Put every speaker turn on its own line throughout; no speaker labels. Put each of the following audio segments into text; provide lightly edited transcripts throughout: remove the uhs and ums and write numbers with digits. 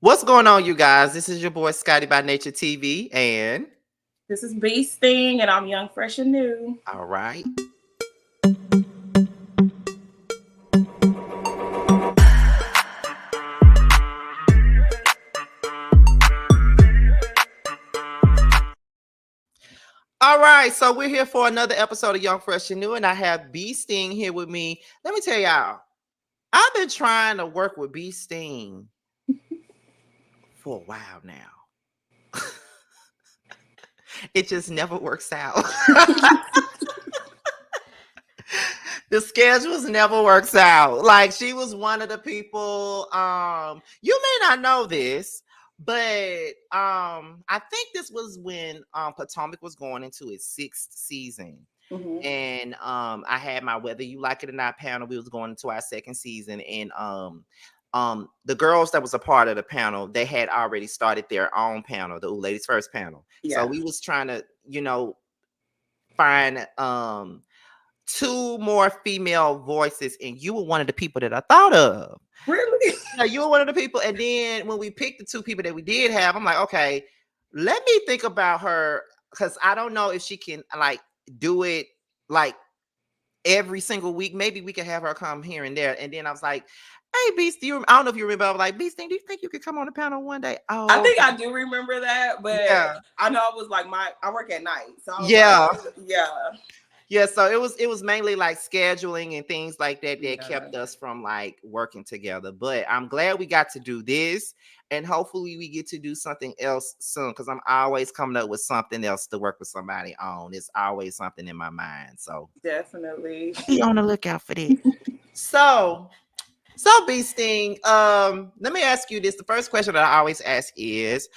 What's going on, you guys? This is your boy Scotty by Nature TV, and
This is BeeSting, and I'm young, fresh, and new.
all right. All right, so we're here for another episode of Young, Fresh, and New, and I have BeeSting here with me. Let me tell y'all, I've been trying to work with BeeSting for a while now. It just never works out. The schedules never works out. Like, she was one of the people. You may not know this, but I think this was when Potomac was going into its sixth season.
Mm-hmm.
And I had my Whether You Like It or Not panel. We was going into our second season, and the girls that was a part of the panel, they had already started their own panel, the Ooh Ladies First panel.
Yeah.
So we was trying to, find two more female voices, and you were one of the people that I thought of.
Really?
Yeah, you were one of the people. And then when we picked the two people that we did have, I'm like, okay, let me think about her, because I don't know if she can like do it like every single week. Maybe we could have her come here and there. And then I was like, hey, Beast, I don't know if you remember. I was like, Beast, do you think you could come on the panel one day?
I
Oh,
think I do remember that, but
yeah.
I know it was like I work at night, so I was
Yeah.
like, yeah.
Yeah, so it was mainly like scheduling and things like that that
Yeah.
kept us from like working together. But I'm glad we got to do this, and hopefully we get to do something else soon, because I'm always coming up with something else to work with somebody on. It's always something in my mind. So
Definitely.
be on the lookout for that. So BeeSting, let me ask you this. The first question that I always ask is,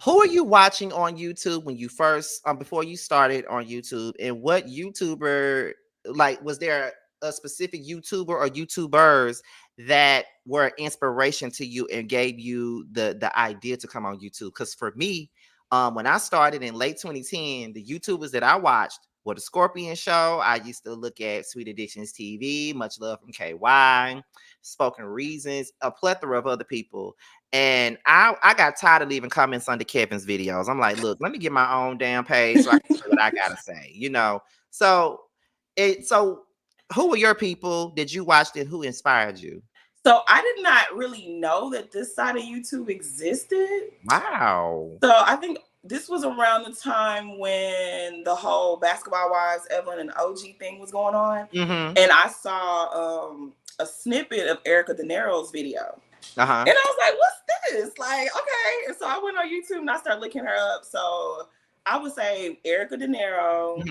who are you watching on YouTube when you first, before you started on YouTube, and what YouTuber, like, was there a specific YouTuber or YouTubers that were inspiration to you and gave you the idea to come on YouTube? Because for me, when I started in late 2010, the YouTubers that I watched were the Scorpion Show. I used to look at Sweet Addictions TV, Much Love from KY, Spoken Reasons, a plethora of other people. And I got tired of leaving comments under Kevin's videos. I'm like, look, let me get my own damn page so I can say what I gotta say. So who were your people? Did you watch it? Who inspired you?
So I did not really know that this side of YouTube existed.
Wow.
So I think this was around the time when the whole Basketball Wives, Evelyn and OG thing was going on.
Mm-hmm.
And I saw a snippet of Erica De Niro's video.
Uh-huh.
And I was like, what's this? Like, okay. And so I went on YouTube and I started looking her up. So I would say Erica De Niro,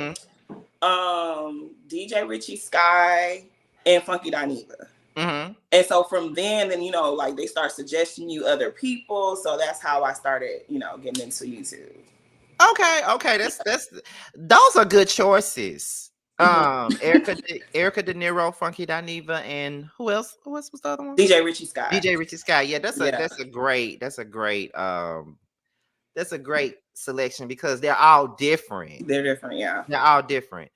DJ Richie Sky, and Funky Dineva.
Mm-hmm.
And so from then, like they start suggesting you other people. So that's how I started, getting into YouTube.
Okay. That's those are good choices. Erica De Niro, Funky Dineva, and who else? Who else was the other one?
DJ Richie Sky.
DJ Richie Sky. Yeah, that's a great selection, because they're all different.
They're different, yeah.
They're all different.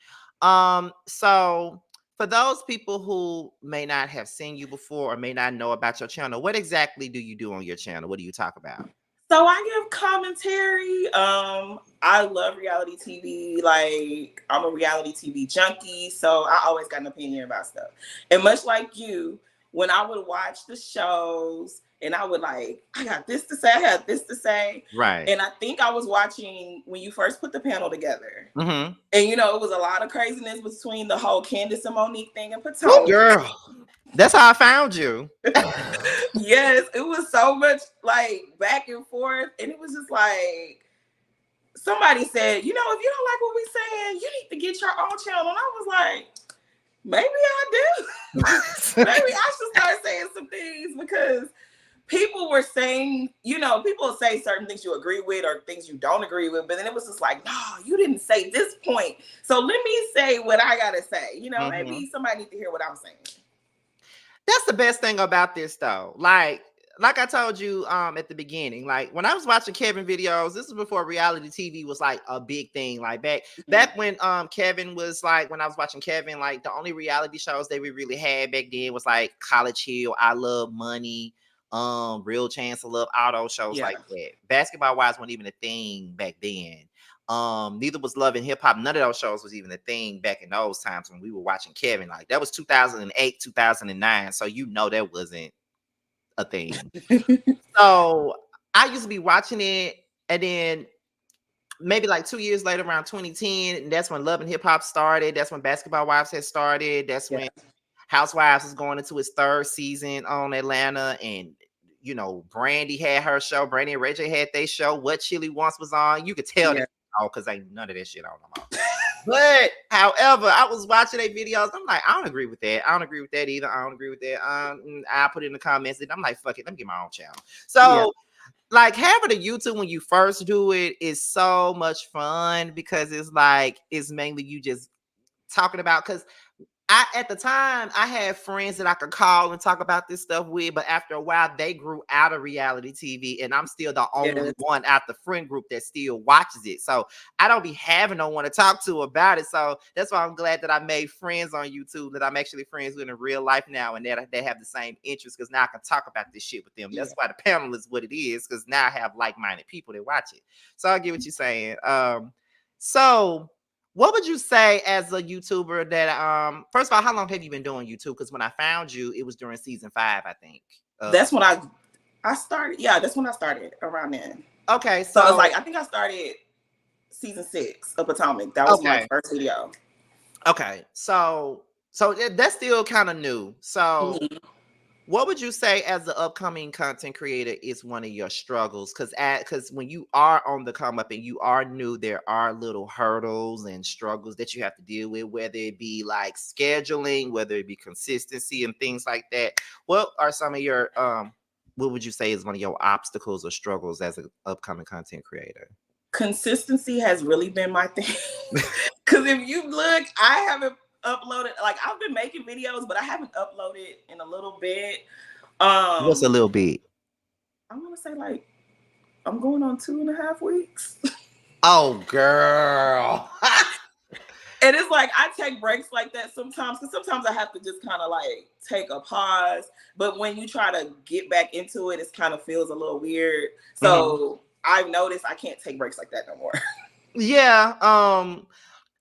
So for those people who may not have seen you before or may not know about your channel, what exactly do you do on your channel? What do you talk about?
So I give commentary. I love reality TV. Like, I'm a reality TV junkie, so I always got an opinion about stuff. And much like you, when I would watch the shows and I would I got this to say, I got this to say.
Right.
And I think I was watching when you first put the panel together.
Mm-hmm.
And, it was a lot of craziness between the whole Candace and Monique thing and Potomac.
Oh, girl. That's how I found you.
Yes, it was so much back and forth. And it was just somebody said, if you don't like what we're saying, you need to get your own channel. And I was like, maybe I do. Maybe I should start saying some things, because people were saying, people say certain things you agree with or things you don't agree with. But then it was just like, no, you didn't say this point. So let me say what I got to say. Maybe somebody need to hear what I'm saying.
That's the best thing about this, though. Like, like I told you at the beginning, like when I was watching Kevin videos, this was before reality TV was like a big thing. Like back when Kevin was like, when I was watching Kevin, like the only reality shows that we really had back then was like College Hill, I Love Money, Real Chance of Love, all those shows
Yeah,
like that. Basketball wise wasn't even a thing back then. Neither was Love and Hip Hop. None of those shows was even a thing back in those times when we were watching Kevin. Like that was 2008, 2009. So you know that wasn't a thing. So I used to be watching it, and then maybe like 2 years later, around 2010, that's when Love and Hip Hop started. That's when Basketball Wives had started. That's
yeah,
when Housewives was going into its third season on Atlanta, and Brandy had her show. Brandy and Ray J had their show. What Chili Wants was on. You could tell
yeah,
that because ain't none of that shit on no more. But however, I was watching their videos. I'm like, I don't agree with that. I don't agree with that either. I don't agree with that. I put it in the comments, and I'm like, fuck it, let me get my own channel.
yeah,
So like having a YouTube when you first do it is so much fun because it's like it's mainly you just talking about because at the time I had friends that I could call and talk about this stuff with, but after a while they grew out of reality TV, and I'm still the only
yes,
one out the friend group that still watches it. So I don't be having no one to talk to about it. So that's why I'm glad that I made friends on YouTube that I'm actually friends with in real life now, and that they have the same interests because now I can talk about this shit with them.
yeah.
That's why the panel is what it is because now I have like-minded people that watch it. So I get what you're saying. So what would you say as a YouTuber that first of all, how long have you been doing YouTube? Because when I found you, it was during season 5, I think.
That's when I started. Yeah, that's when I started around then.
Okay,
So it's
so
like I think I started season 6 of Potomac. That was my
okay,
first video.
okay. That's still kind of new. So
Mhm.
what would you say as the upcoming content creator is one of your struggles? Because when you are on the come up and you are new, there are little hurdles and struggles that you have to deal with, whether it be like scheduling, whether it be consistency and things like that. What are some of your what would you say is one of your obstacles or struggles as an upcoming content creator?
Consistency has really been my thing. Because if you look, I haven't uploaded. Like I've been making videos, but I haven't uploaded in a little bit.
What's a
Um,
little bit?
I want to say like I'm going on 2.5 weeks.
Oh, girl.
And it's like I take breaks like that sometimes because sometimes I have to just kind of like take a pause. But when you try to get back into it, it kind of feels a little weird.
Mhm.
So I've noticed I can't take breaks like that no more.
Yeah.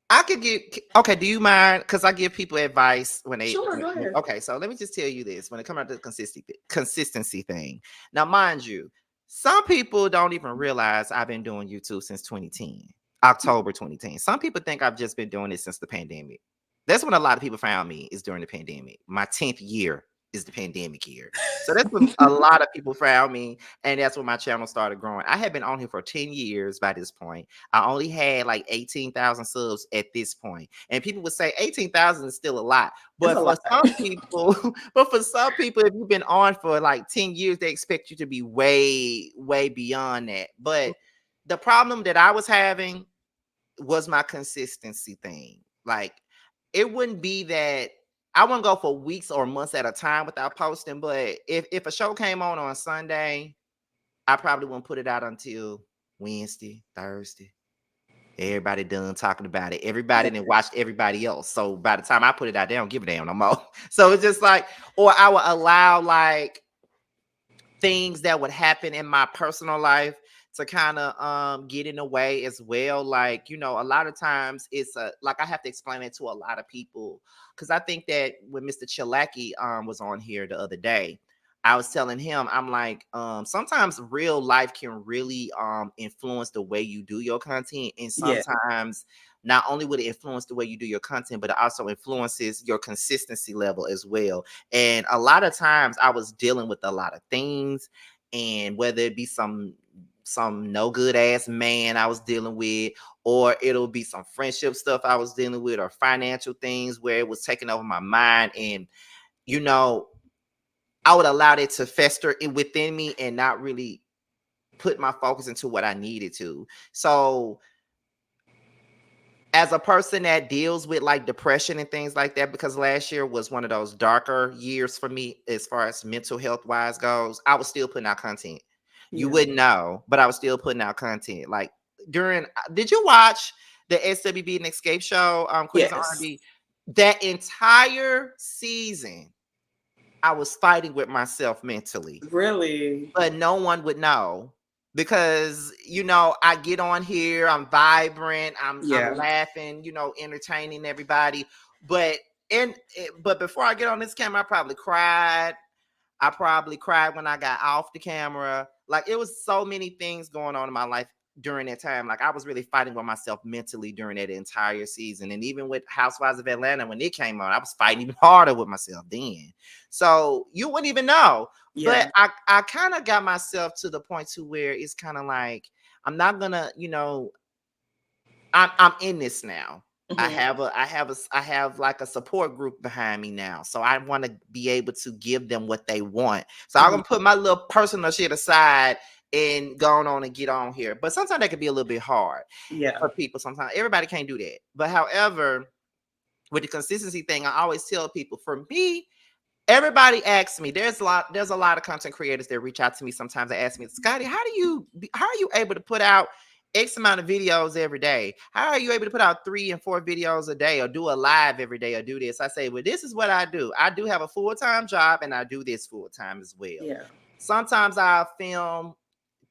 I could give okay. Do you mind? Because I give people advice when they.
Sure, go ahead.
Okay, so let me just tell you this: when it comes out to the consistency thing. Now, mind you, some people don't even realize I've been doing YouTube since 2010, October 2010. Some people think I've just been doing it since the pandemic. That's when a lot of people found me is during the pandemic. My 10th year is the pandemic year. So that's when a lot of people found me, and that's when my channel started growing. I had been on here for 10 years by this point. I only had like 18,000 subs at this point. And people would say 18,000 is still a lot.
It's a
But for
lot.
some people, but for some people, if you've been on for like 10 years, they expect you to be way, way beyond that. But the problem that I was having was my consistency thing. Like it wouldn't be that I wouldn't go for weeks or months at a time without posting. But if a show came on Sunday, I probably wouldn't put it out until Wednesday, Thursday. Everybody done talking about it. Everybody
Yeah.
then watched everybody else. So by the time I put it out, they don't give a damn no more. So it's just like, or I would allow like things that would happen in my personal life to kind of get in the way as well. Like, a lot of times it's like I have to explain it to a lot of people because I think that when Mr. Chilaki was on here the other day, I was telling him, I'm like, sometimes real life can really influence the way you do your content. And
Yeah.
sometimes not only would it influence the way you do your content, but it also influences your consistency level as well. And a lot of times I was dealing with a lot of things, and whether it be some no good ass man I was dealing with, or it'll be some friendship stuff I was dealing with, or financial things where it was taking over my mind. And you know, I would allow it to fester within me and not really put my focus into what I needed to. So as a person that deals with like depression and things like that, because last year was one of those darker years for me as far as mental health wise goes, I was still putting out content. You
Yeah.
wouldn't know, but I was still putting out content. Like during, did you watch the SWB and Escape show, Queens of
Yes.
R&B? That entire season, I was fighting with myself mentally,
Really?
but no one would know because I get on here, I'm vibrant, I'm
Yeah.
laughing, entertaining everybody. But but before I get on this camera, I probably cried when I got off the camera. Like it was so many things going on in my life during that time. Like I was really fighting with myself mentally during that entire season. And even with Housewives of Atlanta, when it came on, I was fighting even harder with myself then. So you wouldn't even know. But
Yeah.
I kind of got myself to the point to where it's kind of like I'm not gonna, I'm in this now.
Hmm.
I have like a support group behind me now. So I want to be able to give them what they want. So I'm
Hmm.
gonna put my little personal shit aside and go on and get on here. But sometimes that can be a little bit hard
Yeah.
for people. Sometimes everybody can't do that. But however, with the consistency thing, I always tell people for me, everybody asks me, there's a lot of content creators that reach out to me sometimes. They ask me, Scotty, how are you able to put out X amount of videos every day? How are you able to put out 3 and 4 videos a day or do a live every day or do this? I say, well, this is what I do. I do have a full-time job and I do this full-time as well.
Yeah.
Sometimes I film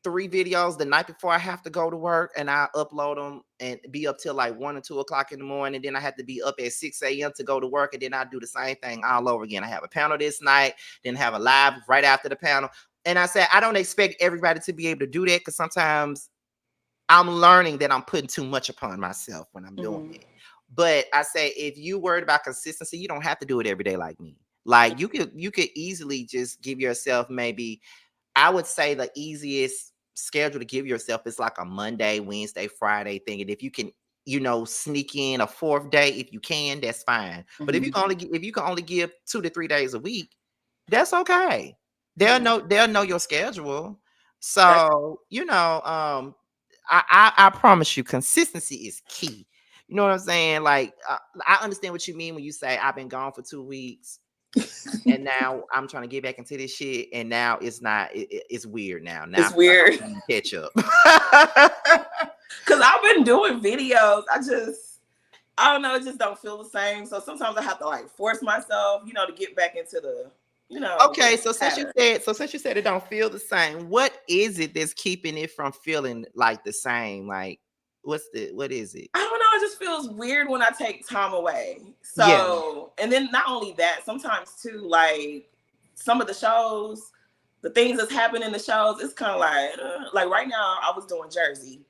3 videos the night before I have to go to work, and I upload them and be up till like 1 or 2 o'clock in the morning. Then I have to be up at 6 a.m. to go to work, and then I do the same thing all over again. I have a panel this night, then have a live right after the panel. And I said I don't expect everybody to be able to do that because sometimes I'm learning that I'm putting too much upon myself when I'm doing
Hmm.
it. But I say if you worried about consistency, you don't have to do it every day like me. Like you could easily just give yourself maybe, I would say the easiest schedule to give yourself is like a Monday, Wednesday, Friday thing. And if you can, sneak in a fourth day, if you can, that's fine. But
Hmm.
if you can only give 2 to 3 days a week, that's okay.
Yeah.
They'll know your schedule.
That
So, I promise you consistency is key. You know what I'm saying? Like I understand what you mean when you say I've been gone for 2 weeks and now I'm trying to get back into this shit, and now it's not. It's weird now. Now I
it's
feel like
weird
I'm playing catch up.
because I've been doing videos. I don't know. It just don't feel the same. So sometimes I have to like force myself, to get back into the,
Okay, so
pattern.
since you said it don't feel the same, what is it that's keeping it from feeling like the same? Like, what is it?
I don't know. It just feels weird when I take time away.
Yeah,
So, and then not only that, sometimes too, like some of the shows, the things that's happening in the shows, it's kind of like right now, I was doing Jersey,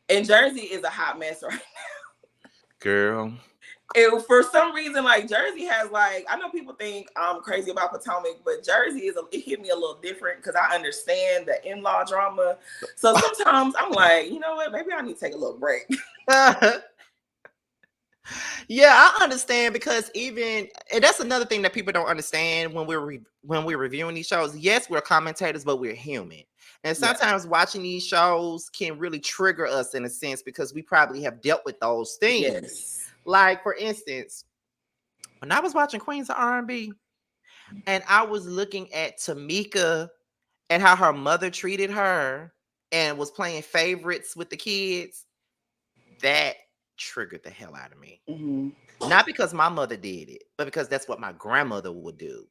and Jersey is a hot mess right.
girl.
For some reason, like Jersey has like, I know people think I'm crazy about Potomac, but Jersey it hit me a little different because I understand the in-law drama. So sometimes I'm like, you know what, maybe I need to take a little break.
Yeah, I understand because even and that's another thing that people don't understand when when we're reviewing these shows. Yes, we're commentators, but we're human. And
Yeah.
sometimes watching these shows can really trigger us in a sense because we probably have dealt with those things.
Yes.
Like for instance, when I was watching Queens of R&B and I was looking at Tamika and how her mother treated her and was playing favorites with the kids, that triggered the hell out of me.
Hmm.
Not because my mother did it, but because that's what my grandmother would do.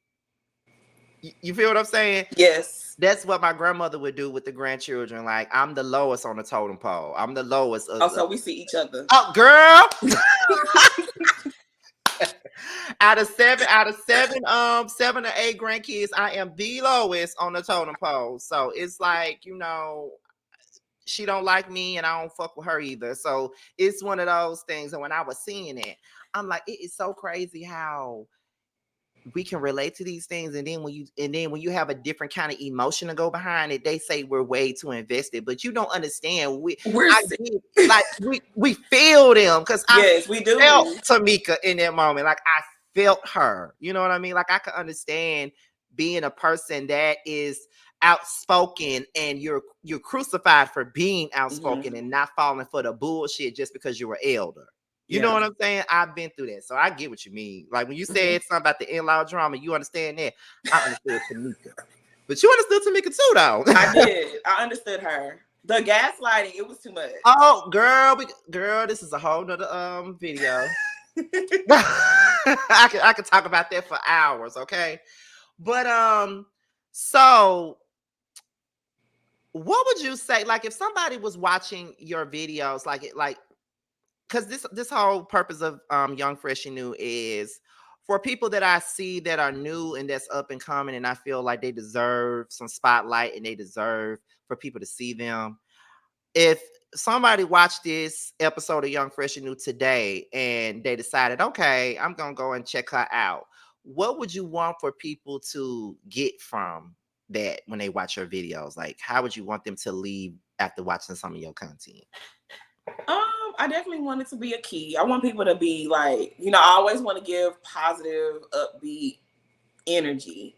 You feel what I'm saying?
Yes.
That's what my grandmother would do with the grandchildren. Like I'm the lowest on the totem pole. I'm the lowest.
Also, we see each other.
Oh, girl! out of seven, 7 or 8 grandkids, I am the lowest on the totem pole. So it's like she don't like me, and I don't fuck with her either. So it's one of those things. And when I was seeing it, I'm like, it is so crazy how we can relate to these things, and then when you have a different kind of emotion to go behind it, they say we're way too invested, but you don't understand.
We're
I get like we feel them because I
yes, we
felt
do.
Tamika in that moment. Like I felt her. You know what I mean? Like I can understand being a person that is outspoken and you're crucified for being
Hmm.
outspoken and not falling for the bullshit just because you're an elder. You know
Yeah,
what I'm saying? I've been through that. So I get what you mean. Like when you
hmm
said something about the in-law drama, you understand that. I understood Tamika. But you understood Tamika too, though.
I did. I understood her. The gaslighting, it was too much.
Oh, girl, girl, this is a whole nother video. I could talk about that for hours, okay? But so what would you say, like, if somebody was watching your videos, like it, like, because this whole purpose of Young Fresh and New is for people that I see that are new and that's up and coming, and I feel like they deserve some spotlight and they deserve for people to see them. If somebody watched this episode of Young Fresh and New today and they decided, okay, I'm gonna go and check her out, what would you want for people to get from that when they watch your videos? Like, how would you want them to leave after watching some of your content?
I definitely want it to be a key. I want people to be like, I always want to give positive, upbeat energy.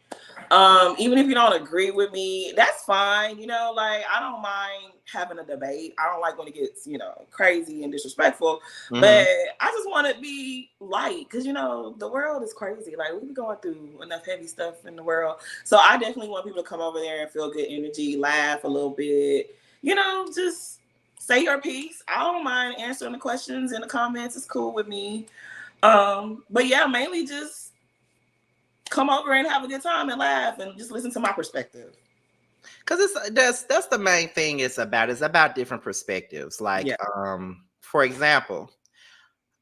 Even if you don't agree with me, that's fine. Like I don't mind having a debate. I don't like when it gets, crazy and disrespectful. But
Mm-hmm.
I just want to be light because the world is crazy. Like we be going through enough heavy stuff in the world. So I definitely want people to come over there and feel good energy, laugh a little bit. Just say your piece. I don't mind answering the questions in the comments. It's cool with me. But yeah, mainly just come over and have a good time and laugh and just listen to my perspective.
Because that's the main thing it's about. It's about different perspectives. Like,
Yeah.
for example,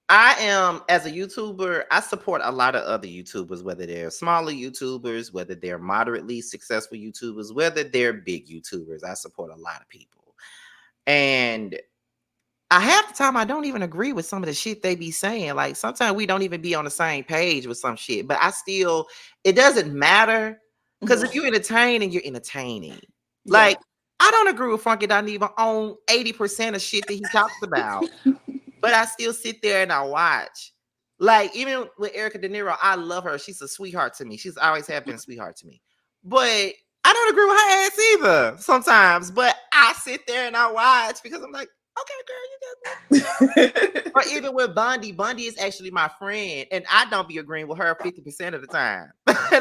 I am, as a YouTuber, I support a lot of other YouTubers, whether they're smaller YouTubers, whether they're moderately successful YouTubers, whether they're big YouTubers. I support a lot of people. And I half the time I don't even agree with some of the shit they be saying. Like sometimes we don't even be on the same page with some shit, but I still, it doesn't matter. Because if
Mhm.
you're entertaining, you're entertaining.
Yeah.
Like, I don't agree with Frankie Dineva on 80% of shit that he talks about, but I still sit there and I watch. Like, even with Erica De Niro, I love her. She's a sweetheart to me. She's always have been a sweetheart to me. But I don't agree with her ass either sometimes. But I sit there and I watch because I'm like, okay, girl, you got, or even with Bundy is actually my friend, and I don't be agreeing with her 50% of the time.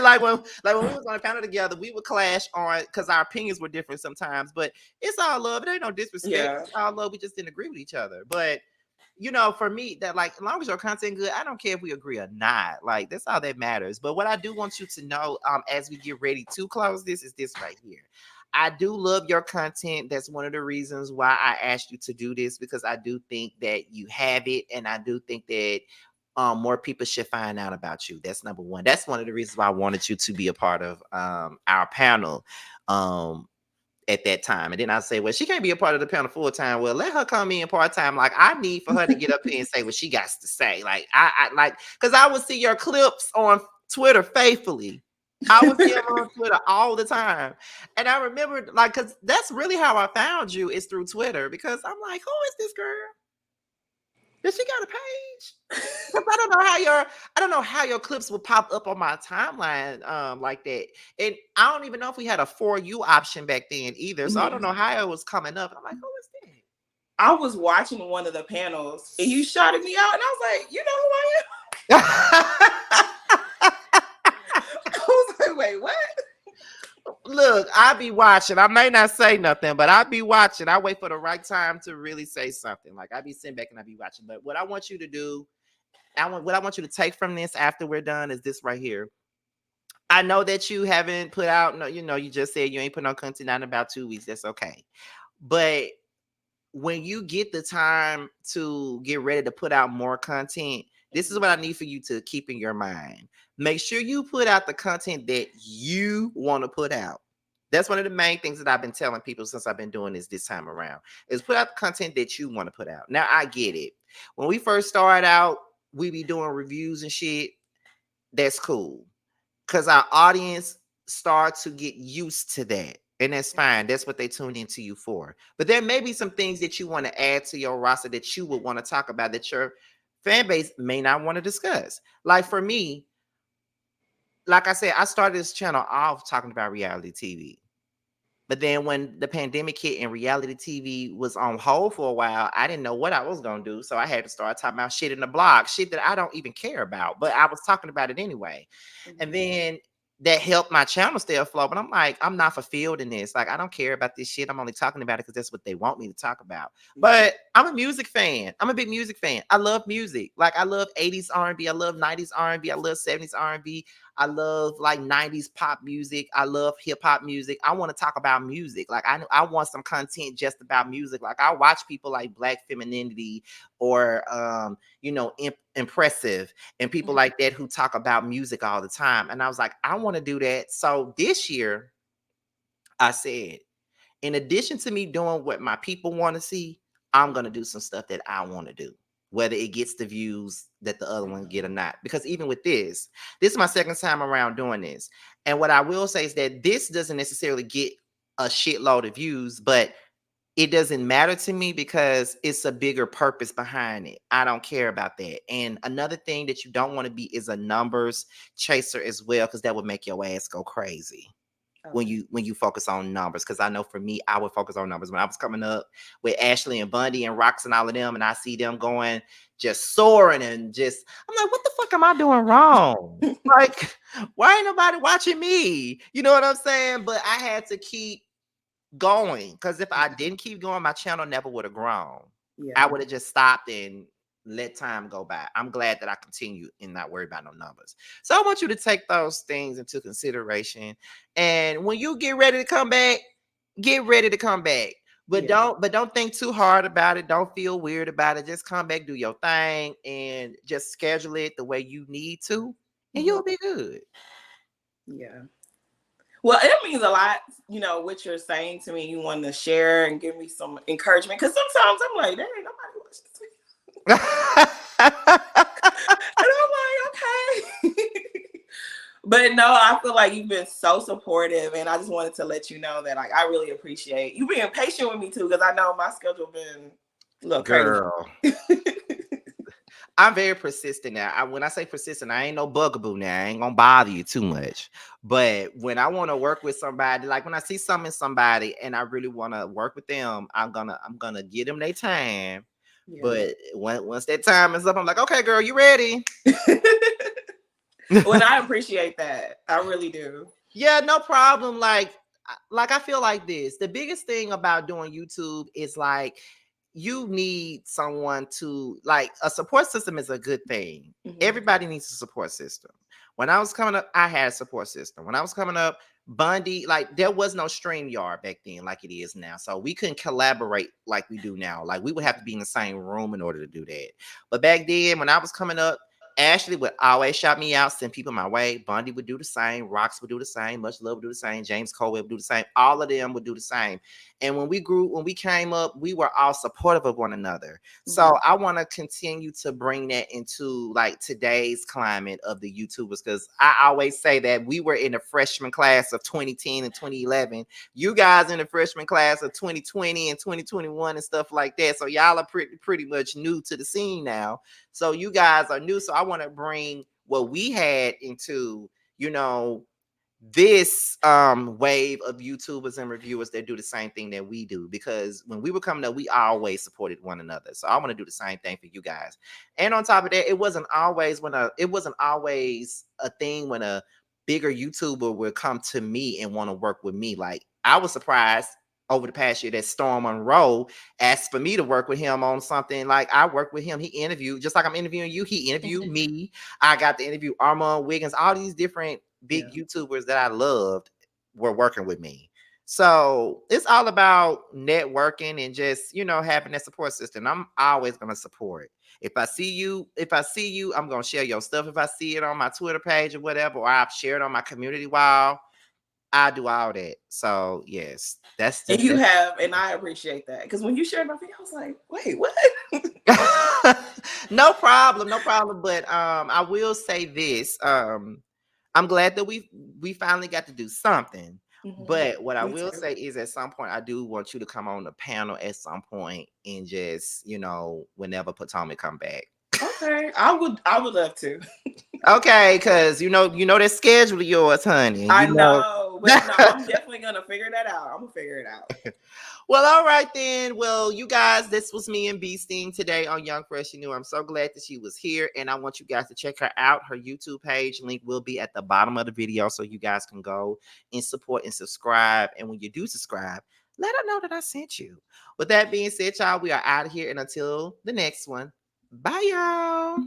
like when we was on a panel together, we would clash on because our opinions were different sometimes. But it's all love. It ain't no disrespect.
Yeah.
It's all love. We just didn't agree with each other. But for me, that like as long as your content good, I don't care if we agree or not. Like that's all that matters. But what I do want you to know, as we get ready to close this, is this right here. I do love your content. That's one of the reasons why I asked you to do this, because I do think that you have it, and I do think that more people should find out about you. That's number one. That's one of the reasons why I wanted you to be a part of our panel. At that time. And then I say, well, she can't be a part of the panel full time. Well, let her come in part time. Like I need for her to get up here and say what she got to say. Like I like, because I would see your clips on Twitter faithfully. I would see them on Twitter all the time. And I remember, like, because that's really how I found you, is through Twitter. Because I'm like, who is this girl? Does she got a page? 'Cause I don't know how your clips would pop up on my timeline like that. And I don't even know if we had a for you option back then either. So I don't
Mhm.
know how it was coming up. I'm like, who is
I was watching one of the panels and you shouted me out, and I was like, you know who I am?
that?
I was like, wait, what?
Look, I be watching. I may not say nothing, but I be watching. I wait for the right time to really say something. Like I be sitting back and I be watching. But what I want you to do, what I want you to take from this after we're done is this right here. I know that you haven't put out, no, you just said you ain't put no content out in about 2 weeks. That's okay. But when you get the time to get ready to put out more content, this is what I need for you to keep in your mind. Make sure you put out the content that you want to put out. That's one of the main things that I've been telling people since I've been doing this time around, is put out the content that you want to put out. Now I get it. When we first started out, we be doing reviews and shit. That's cool, because our audience start to get used to that. And that's fine. That's what they tune into you for. But there may be some things that you want to add to your roster that you would want to talk about that your fan base may not want to discuss. Like for me, like I said, I started this channel off talking about reality TV. But then when the pandemic hit and reality TV was on hold for a while, I didn't know what I was gonna do. So I had to start talking about shit in the blog, shit that I don't even care about, but I was talking about it anyway. And
Mhm.
then that helped my channel stay afloat. But I'm like, I'm not fulfilled in this. Like, I don't care about this shit. I'm only talking about it because that's what they want me to talk about.
Yeah.
But I'm a music fan. I'm a big music fan. I love music. Like, I love 80s R&B. I love 90s R&B. I love 70s R&B. I love like 90s pop music. I love hip hop music. I want to talk about music. Like, I want some content just about music. Like, I watch people like Black Femininity or Impressive and people
Mhm.
like that who talk about music all the time. And I was like, I want to do that. So this year, I said, in addition to me doing what my people want to see, I'm going to do some stuff that I want to do, whether it gets the views that the other one get or not. Because even with this is my second time around doing this. And what I will say is that this doesn't necessarily get a shitload of views, but it doesn't matter to me because it's a bigger purpose behind it. I don't care about that. And another thing that you don't want to be is a numbers chaser as well, because that would make your ass go crazy when
Okay.
you focus on numbers. Because I know for me, I would focus on numbers when I was coming up with Ashley and Bundy and Rox and all of them, and I see them going just soaring and just I'm like, what the fuck am I doing wrong? Like, why ain't nobody watching me? You know what I'm saying? But I had to keep going because if I
Mhm.
didn't keep going, my channel never would have grown. I
Yeah.
would have just stopped and let time go by. I'm glad that I continue and not worry about no numbers. So I want you to take those things into consideration. And when you get ready to come back, get ready to come back. But
Yeah.
don't think too hard about it. Don't feel weird about it. Just come back, do your thing, and just schedule it the way you need to, and
Mhm.
you'll be good.
Yeah. Well, it means a lot, what you're saying to me. You want to share and give me some encouragement. Because sometimes I'm like, there ain't nobody watching this. And I'm like, okay. But no, I feel like you've been so supportive. And I just wanted to let you know that, like, I really appreciate you being patient with me, too. Because I know my schedule been a little crazy.
Girl, I'm very persistent now. When I say persistent, I ain't no bugaboo now. I ain't gonna bother you too much. But when I want to work with somebody, like when I see something in somebody and I really want to work with them, I'm gonna give them their time.
Yeah.
But once that time is up, I'm like, okay, girl, you ready?
Well, I appreciate that. I really do.
Yeah, no problem. Like I feel like this. The biggest thing about doing YouTube is like you need someone to like a support system is a good thing.
Hmm.
Everybody needs a support system. When I was coming up, I had a support system. When I was coming up, Bundy, like there was no StreamYard back then like it is now. So we couldn't collaborate like we do now. Like we would have to be in the same room in order to do that. But back then, when I was coming up, Ashley would always shout me out, send people my way. Bundy would do the same. Rox would do the same. Much Love would do the same. James Cole would do the same. All of them would do the same. And when we came up, we were all supportive of one another.
Hmm.
So I want to continue to bring that into like today's climate of the YouTubers because I always say that we were in the freshman class of 2010 and 2011. You guys in the freshman class of 2020 and 2021 and stuff like that. So y'all are pretty much new to the scene now. So you guys are new. So I want to bring what we had into, you know, this wave of YouTubers and reviewers that do the same thing that we do. Because when we were coming up, we always supported one another. So I want to do the same thing for you guys. And on top of that, it wasn't always a thing when a bigger YouTuber would come to me and want to work with me. Like I was surprised over the past year that Storm Monroe asked for me to work with him on something. Like I worked with him. He interviewed, just like I'm interviewing you, he interviewed me. I got to interview Armand Wiggins, all these different big
Yeah.
YouTubers that I loved were working with me. So it's all about networking and just, having that support system. I'm always gonna support. If I see you, I'm gonna share your stuff. If I see it on my Twitter page or whatever, or I've shared on my community wall, I do all that. So yes, that's
And
just
you have, and I appreciate that. Because when you shared my video, I was like, wait, what?
no problem, no problem. But I will say this. I'm glad that we finally got to do something.
Hmm.
But what I
Me
will
too.
say is at some point I do want you to come on the panel at some point and just, whenever Potomac come back.
Okay. I would love to.
Okay, because you know that schedule of yours, honey. And
I know, But no, I'm definitely gonna figure that out. I'm gonna figure it out.
Well, all right then. Well, you guys, this was me and BeeSting today on Young Fresh and New. I'm so glad that she was here, and I want you guys to check her out. Her YouTube page link will be at the bottom of the video, so you guys can go and support and subscribe. And when you do subscribe, let her know that I sent you. With that being said, y'all, we are out of here, and until the next one, bye, y'all.